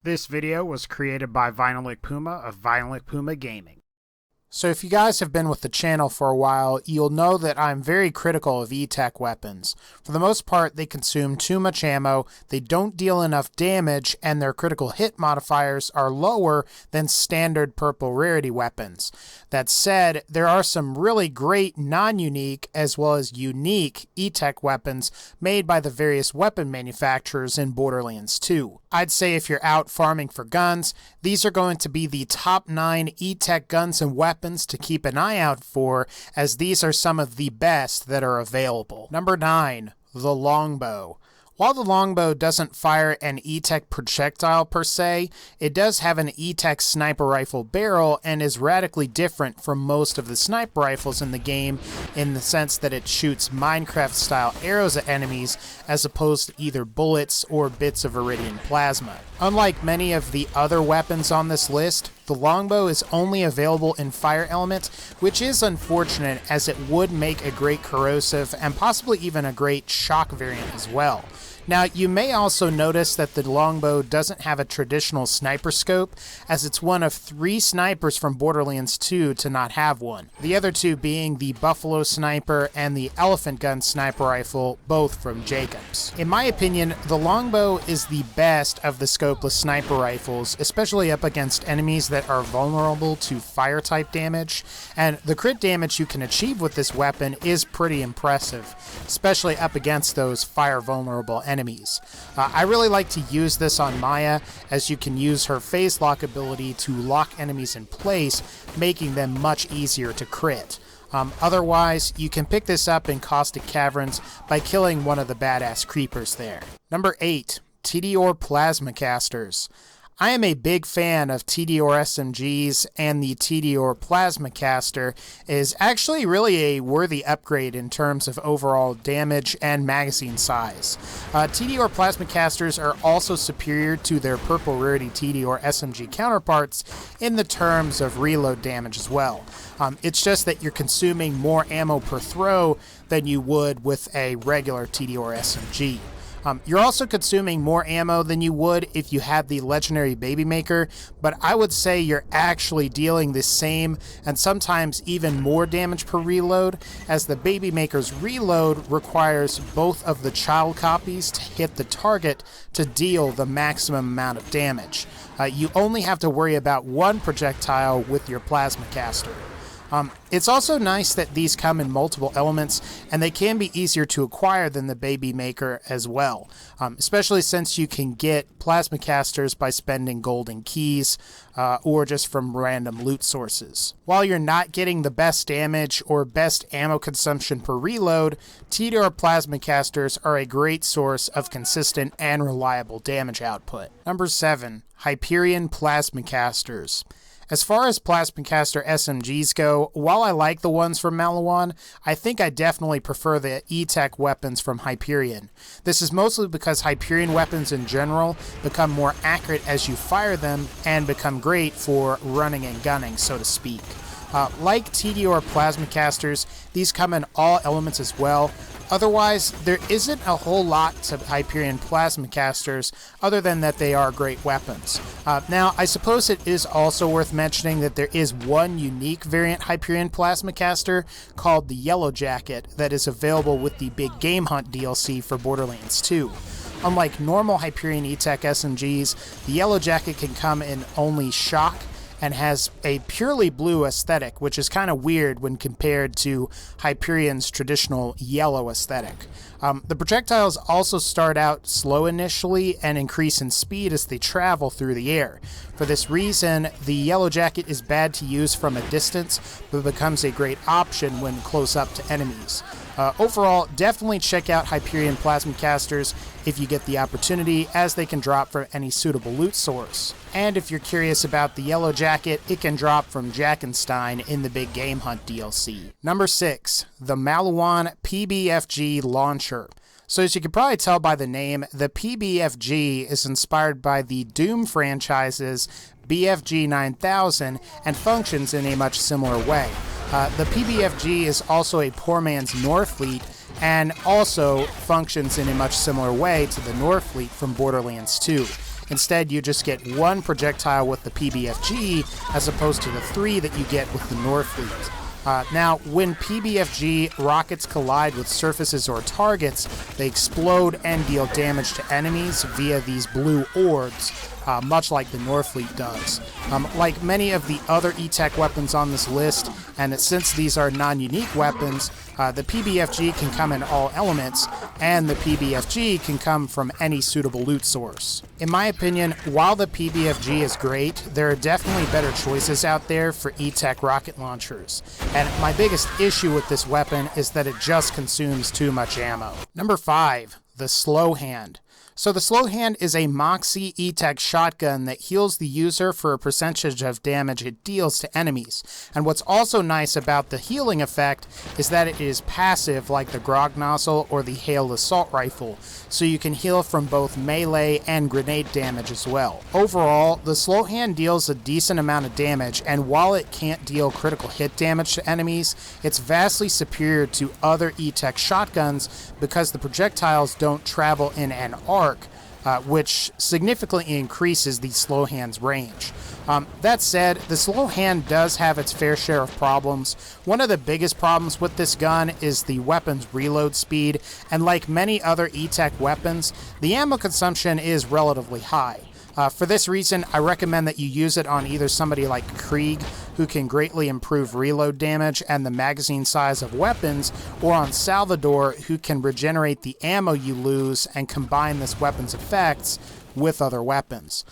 This video was created by VinylicPuma of VinylicPumaGaming. So if you guys have been with the channel for a while, you'll know that I'm very critical of Etech weapons. For the most part, they consume too much ammo, they don't deal enough damage, and their critical hit modifiers are lower than standard purple rarity weapons. That said, there are some really great non-unique as well as unique Etech weapons made by the various weapon manufacturers in Borderlands 2. I'd say if you're out farming for guns, these are going to be the top 9 Etech guns and weapons to keep an eye out for, as these are some of the best that are available. Number 9, the Longbow. While the Longbow doesn't fire an Etech projectile per se, it does have an Etech sniper rifle barrel and is radically different from most of the sniper rifles in the game in the sense that it shoots Minecraft-style arrows at enemies as opposed to either bullets or bits of Eridian plasma. Unlike many of the other weapons on this list, the Longbow is only available in fire element, which is unfortunate as it would make a great corrosive and possibly even a great shock variant as well. Now, you may also notice that the Longbow doesn't have a traditional sniper scope, as it's one of 3 snipers from Borderlands 2 to not have one. The other 2 being the Buffalo Sniper and the Elephant Gun Sniper Rifle, both from Jacobs. In my opinion, the Longbow is the best of the scopeless sniper rifles, especially up against enemies that are vulnerable to fire-type damage, and the crit damage you can achieve with this weapon is pretty impressive, especially up against those fire-vulnerable enemies. I really like to use this on Maya, as you can use her phase lock ability to lock enemies in place, making them much easier to crit. Otherwise, you can pick this up in Caustic Caverns by killing one of the badass creepers there. Number 8, TDR Plasma Casters. I am a big fan of TDR SMGs, and the TDR Plasma Caster is actually really a worthy upgrade in terms of overall damage and magazine size. TDR Plasma Casters are also superior to their purple rarity TDR SMG counterparts in the terms of reload damage as well. It's just that you're consuming more ammo per throw than you would with a regular TDR SMG. You're also consuming more ammo than you would if you had the legendary Baby Maker, but I would say you're actually dealing the same and sometimes even more damage per reload, as the Baby Maker's reload requires both of the child copies to hit the target to deal the maximum amount of damage. You only have to worry about one projectile with your Plasma Caster. It's also nice that these come in multiple elements, and they can be easier to acquire than the Baby Maker as well, especially since you can get Plasma Casters by spending golden keys or just from random loot sources. While you're not getting the best damage or best ammo consumption per reload, TDR Plasma Casters are a great source of consistent and reliable damage output. Number 7, Hyperion Plasma Casters. As far as Plasma Caster SMGs go, while I like the ones from Maliwan, I think I definitely prefer the Etech weapons from Hyperion. This is mostly because Hyperion weapons in general become more accurate as you fire them and become great for running and gunning, so to speak. Like TDR Plasma Casters, these come in all elements as well. Otherwise, there isn't a whole lot to Hyperion Plasma Casters other than that they are great weapons. Now, I suppose it is also worth mentioning that there is one unique variant Hyperion Plasma Caster called the Yellow Jacket that is available with the Big Game Hunt DLC for Borderlands 2. Unlike normal Hyperion Etech SMGs, the Yellow Jacket can come in only shock and has a purely blue aesthetic, which is kind of weird when compared to Hyperion's traditional yellow aesthetic. The projectiles also start out slow initially and increase in speed as they travel through the air. For this reason, the Yellow Jacket is bad to use from a distance, but becomes a great option when close up to enemies. Overall, definitely check out Hyperion Plasma Casters if you get the opportunity, as they can drop from any suitable loot source. And if you're curious about the Yellow Jacket, it can drop from Jackenstein in the Big Game Hunt DLC. Number 6, the Maliwan PBFG Launcher. So as you can probably tell by the name, the PBFG is inspired by the Doom franchise's BFG 9000 and functions in a much similar way. The PBFG is also a poor man's Norfleet and also functions in a much similar way to the Norfleet from Borderlands 2. Instead, you just get one projectile with the PBFG as opposed to the 3 that you get with the Norfleet. Now, when PBFG rockets collide with surfaces or targets, they explode and deal damage to enemies via these blue orbs, much like the Norfleet does. Like many of the other Etech weapons on this list, and since these are non-unique weapons, the PBFG can come in all elements, and the PBFG can come from any suitable loot source. In my opinion, while the PBFG is great, there are definitely better choices out there for Etech rocket launchers, and my biggest issue with this weapon is that it just consumes too much ammo. Number 5, the Slow Hand. So the Slow Hand is a Moxie Etech shotgun that heals the user for a percentage of damage it deals to enemies. And what's also nice about the healing effect is that it is passive like the Grog Nozzle or the Hail Assault Rifle, so you can heal from both melee and grenade damage as well. Overall, the Slow Hand deals a decent amount of damage, and while it can't deal critical hit damage to enemies, it's vastly superior to other Etech shotguns because the projectiles don't travel in an arc, which significantly increases the Slow Hand's range. That said, the Slow Hand does have its fair share of problems. One of the biggest problems with this gun is the weapon's reload speed, and like many other Etech weapons, the ammo consumption is relatively high. For this reason, I recommend that you use it on either somebody like Krieg, who can greatly improve reload damage and the magazine size of weapons, or on Salvador, who can regenerate the ammo you lose and combine this weapon's effects with other weapons.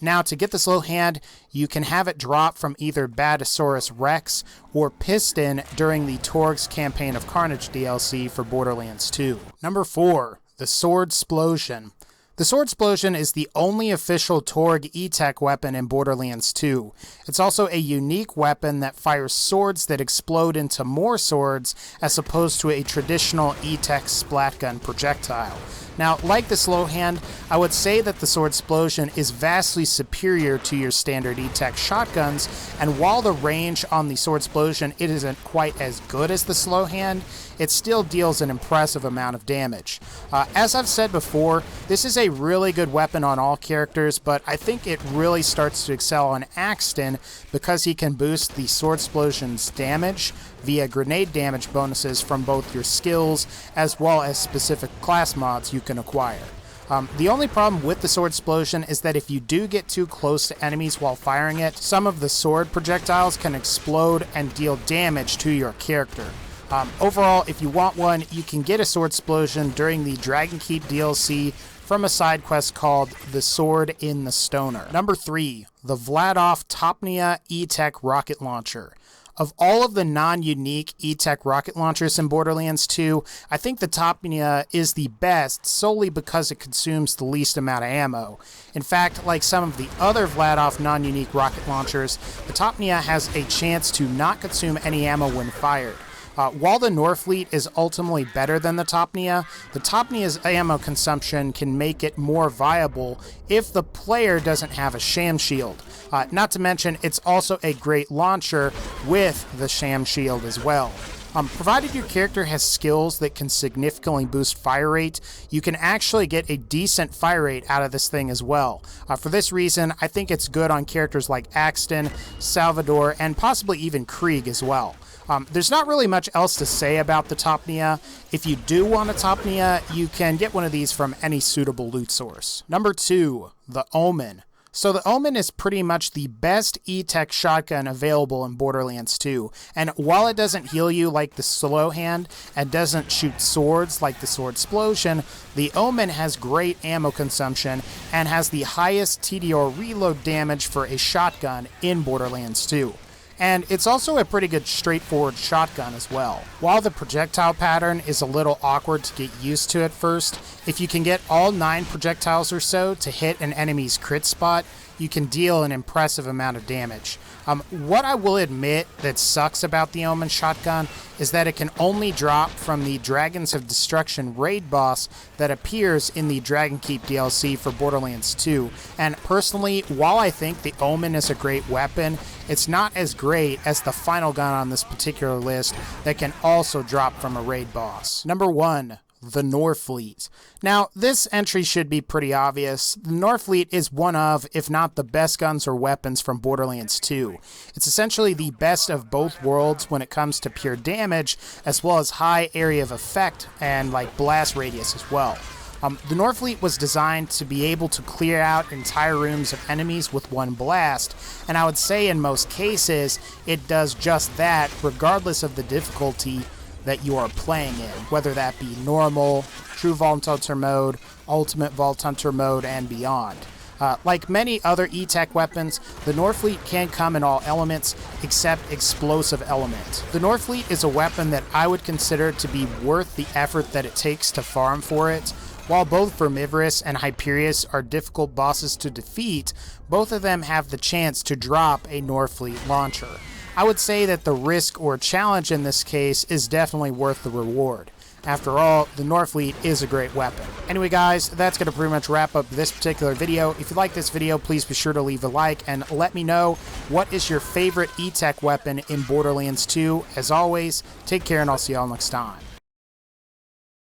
Now, to get the Slow Hand, you can have it drop from either Badasaurus Rex or Piston during the Torg's Campaign of Carnage DLC for Borderlands 2. Number 4, the Sword Splosion. The Sword Splosion is the only official Torg Etech weapon in Borderlands 2. It's also a unique weapon that fires swords that explode into more swords as opposed to a traditional Etech splat gun projectile. Now, like the Slow Hand, I would say that the Sword Splosion is vastly superior to your standard Etech shotguns, and while the range on the Sword Splosion it isn't quite as good as the Slow Hand, it still deals an impressive amount of damage. As I've said before, this is a really good weapon on all characters, but I think it really starts to excel on Axton because he can boost the Sword Splosion's damage via grenade damage bonuses from both your skills as well as specific class mods you can acquire. The only problem with the Sword Splosion is that if you do get too close to enemies while firing it, some of the sword projectiles can explode and deal damage to your character. Overall, if you want one, you can get a Sword Splosion during the Dragonkeep DLC from a side quest called The Sword in the Stoner. Number 3, the Vladov Topna Etech Rocket Launcher. Of all of the non-unique Etech rocket launchers in Borderlands 2, I think the Topna is the best solely because it consumes the least amount of ammo. In fact, like some of the other Vladov non-unique rocket launchers, the Topna has a chance to not consume any ammo when fired. While the Norfleet is ultimately better than the Topna's ammo consumption can make it more viable if the player doesn't have a sham shield. Not to mention, it's also a great launcher with the sham shield as well. Provided your character has skills that can significantly boost fire rate, you can actually get a decent fire rate out of this thing as well. For this reason, I think it's good on characters like Axton, Salvador, and possibly even Krieg as well. There's not really much else to say about the Topna. If you do want a Topna, you can get one of these from any suitable loot source. Number 2, the Omen. So the Omen is pretty much the best Etech shotgun available in Borderlands 2, and while it doesn't heal you like the Slow Hand and doesn't shoot swords like the Sword Splosion, the Omen has great ammo consumption and has the highest TDR reload damage for a shotgun in Borderlands 2. And it's also a pretty good straightforward shotgun as well. While the projectile pattern is a little awkward to get used to at first, if you can get all 9 projectiles or so to hit an enemy's crit spot, you can deal an impressive amount of damage. What I will admit that sucks about the Omen shotgun is that it can only drop from the Dragons of Destruction raid boss that appears in the Dragonkeep DLC for Borderlands 2. And personally, while I think the Omen is a great weapon, it's not as great as the final gun on this particular list that can also drop from a raid boss. Number 1, the Norfleet. Now, this entry should be pretty obvious. The Norfleet is one of, if not the best guns or weapons from Borderlands 2. It's essentially the best of both worlds when it comes to pure damage, as well as high area of effect and like blast radius as well. The Norfleet was designed to be able to clear out entire rooms of enemies with one blast, and I would say in most cases it does just that regardless of the difficulty that you are playing in, whether that be normal, true Vault Hunter mode, ultimate Vault Hunter mode, and beyond. Like many other Etech weapons, the Norfleet can come in all elements except explosive element. The Norfleet is a weapon that I would consider to be worth the effort that it takes to farm for it. While both Vermivorous and Hyperion are difficult bosses to defeat, both of them have the chance to drop a Norfleet launcher. I would say that the risk or challenge in this case is definitely worth the reward. After all, the Norfleet is a great weapon. Anyway guys, that's going to pretty much wrap up this particular video. If you like this video, please be sure to leave a like and let me know what is your favorite Etech weapon in Borderlands 2. As always, take care and I'll see y'all next time.